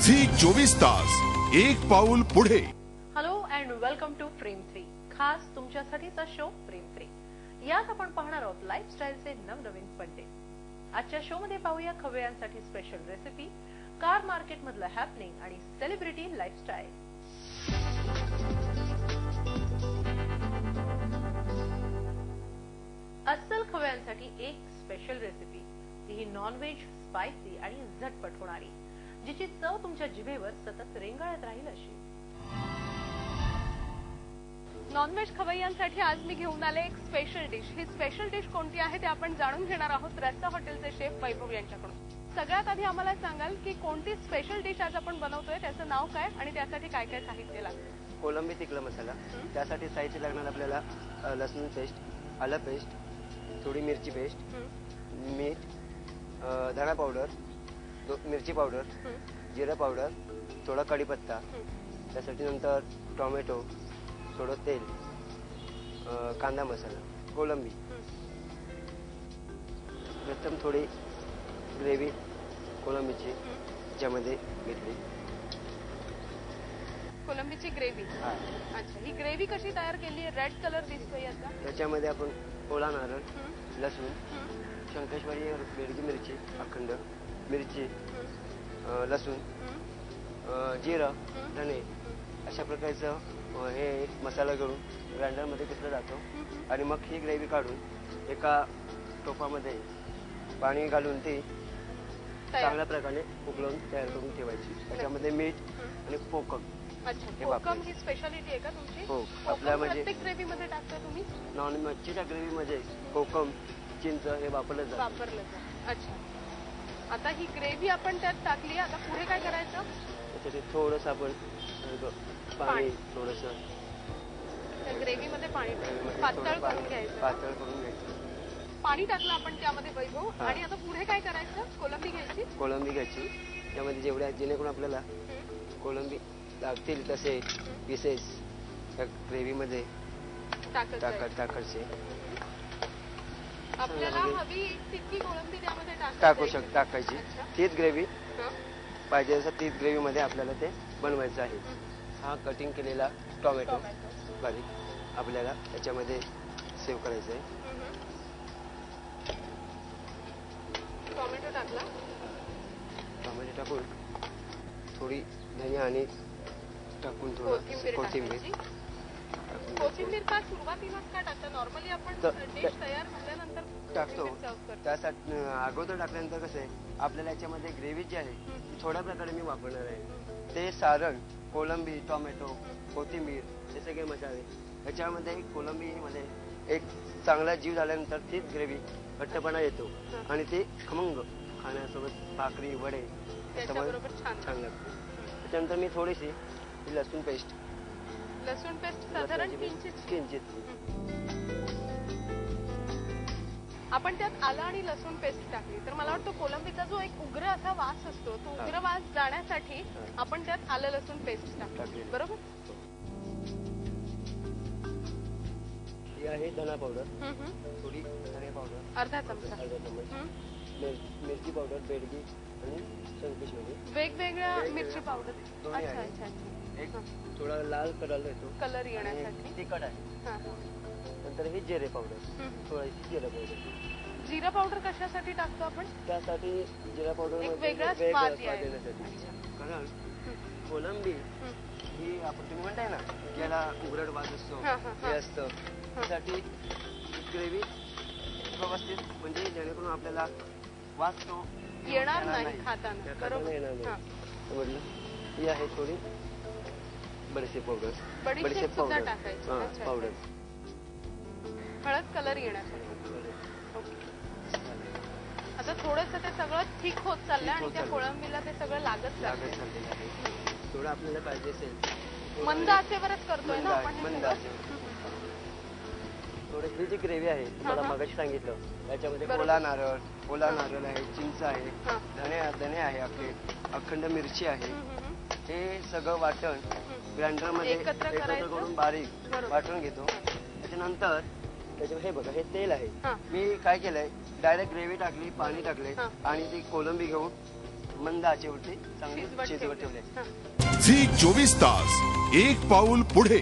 Zee 24 तास एक पाऊल पुढे. Hello and welcome to frame 3, खास तुमच्यासाठीचा शो फ्रेम 3. यात आपण पाहणार आहोत लाईफस्टाईलचे नवनवीन पड्डे. आजच्या शो मध्ये पाहूया खवय्यांसाठी स्पेशल रेसिपी, कार मार्केट मधलं हॅपनिंग आणि सेलिब्रिटी लाईफस्टाईल. अस्सल खवय्यांसाठी एक स्पेशल रेसिपी, ही नॉनव्हेज स्पायसी आणि झटपट होणारी, जिची चव तुमच्या जिभेवर सतत रेंगाळत राहील अशी. नॉनव्हेज खवय्यांसाठी आज मी घेऊन आले एक स्पेशल डिश. ही स्पेशल डिश कोणती आहे ते आपण जाणून घेणार आहोत रस्सा हॉटेलचे शेफ वैभव यांच्याकडून. सगळ्यात आधी आम्हाला सांगाल की कोणती स्पेशल डिश आज आपण बनवतोय, त्याचं नाव काय आणि त्यासाठी काय काय साहित्य लागतं? कोलंबी तिखला मसाला. त्यासाठी साहित्य लागणार आपल्याला लसूण पेस्ट, आलं पेस्ट, थोडी मिरची पेस्ट, मीठ, धना पावडर, मिरची पावडर, जिरा पावडर, थोडा कढीपत्ता. त्यासाठी नंतर टोमॅटो, थोडं तेल, कांदा मसाला, कोलंबी. प्रथम थोडी ग्रेव्ही कोलंबीची ज्यामध्ये घेतली. कोलंबीची ग्रेव्ही. अच्छा, ही ग्रेव्ही कशी तयार केली आहे? रेड कलर दिसतोय याचा. त्याच्यामध्ये आपण ओला नारळ, लसूण, शंकेश्वरी बेडगी मिरची, अखंड मिरची, लसूण, जिरं, धने अशा प्रकारचं हे मसाला घेऊन ग्राइंडरमध्ये पिसला जातो. आणि मग ही ग्रेव्ही काढून एका टोपामध्ये पाणी घालून ती चांगल्या प्रकारे उकळून तयार करून ठेवायची. त्याच्यामध्ये मीठ आणि कोकम. अच्छा, कोकम ही स्पेशालिटी आहे का तुमची? हो, आपल्या म्हणजे प्रत्येक ग्रेव्ही मध्ये टाकता तुम्ही? नॉन मच्छीच्या ग्रेव्ही मध्ये कोकम, चिंच हे वापरलं जातं. अच्छा, आता ही ग्रेव्ही आपण त्यात टाकली, आता पुढे काय करायचं? त्याच्यात थोडंसं आपण पाणी, थोडंसं ग्रेव्ही मध्ये पाणी पातळ करून घ्यायचं. पाणी टाकलं आपण त्यामध्ये वैभव. आणि आता पुढे काय करायचं? कोलंबी घ्यायची. त्यामध्ये जेणेकरून आपल्याला कोलंबी लागतील तसे पीसेस त्या ग्रेव्ही मध्ये टाकायचे. आपल्याला हवी तितकी कोलंबी त्यामध्ये टाकायची. तीच ग्रेव्ही पाहिजे तसं तीच ग्रेव्ही मध्ये आपल्याला ते बनवायचं आहे. हा कटिंग केलेला टोमॅटो बारीक आपल्याला त्याच्यामध्ये सेव्ह करायचं आहे. टोमॅटो टाकून थोडी धनिया आणि टाकून थोडं कोथिंबीर का सुरुवातीलाच का टाकता? नॉर्मली आपण डिश तयार झाल्यानंतर टाकतो. त्यासाठी अगोदर टाकल्यानंतर कसं आहे, आपल्याला याच्यामध्ये ग्रेव्ही जी आहे ती थोड्या प्रकारे मी वापरणार आहे. ते सारण, कोलंबी, टोमॅटो, कोथिंबीर हे सगळे मसाले याच्यामध्ये कोलंबीमध्ये एक चांगला जीव झाल्यानंतर तीच ग्रेव्ही घट्टपणा येतो आणि ते खमंग खाण्यासोबत भाकरी, वडे छान लागते. त्याच्यानंतर मी थोडीशी लसूण पेस्ट साधारण किंचित आपण त्यात आलं आणि लसूण पेस्ट टाकली तर मला वाटतं कोलंबीचा जो एक उग्र असा वास असतो, तो उग्र वास जाण्यासाठी आपण त्यात आलं लसूण पेस्ट टाकली, बरोबर? ही आहे धना पावडर, थोडी धने पावडर अर्धा चमचा, मिरची पावडर बेडगी आणि शंकेश्वरी, वेगवेगळ्या मिरची पावडर. अच्छा, एक थोडा लाल कलर येतो, कलर येण्यासाठी. तिखट आहे. नंतर ही जिरे पावडर, थोडीशी जिरा पावडर. जिरा पावडर कशासाठी टाकतो आपण? त्यासाठी जिरा पावडर एक वेगळा स्वाद येण्यासाठी. कारण कोलंबी ही आपण तुम्ही म्हणताय ना याला उघड वास असतो, हे असतं, त्यासाठी ग्रेव्ही व्यवस्थित म्हणजे जेणेकरून आपल्याला वास तो येणार नाही खाताना, बरोबर? म्हटलं ही आहे थोडी बडीशेप पावडर. बडीशेप पावडर, हळद कलर येण्यासाठी. आता थोडंसं ते सगळं ठीक होत चाललंय आणि त्या कोळंबीला ते सगळं लागत चाललेलं आहे. थोडं आपल्याला पाहिजे असेल मंद आचेवरच करतोय ना आपण. मंद आचेवर थोडी ही जी ग्रेव्ही आहे तुम्हाला मगाशी सांगितलं त्याच्यामध्ये ओला नारळ आहे, चिंच आहे, धने आहे, आपले अखंड मिरची आहे. हे सगळं वाटण ग्राइंडरमध्ये एकत्र करून बारीक वाटून घेतो. त्याच्यानंतर हे बघा, हे तेल आहे. मी काय केलंय, डायरेक्ट ग्रेव्ही टाकली, पाणी टाकले आणि ती कोलंबी घेऊन मंद आचेवरती चांगली शिजवत शिजवत ठेवले. ठेवले. हां. झी 24 तास एक पाऊल पुढे.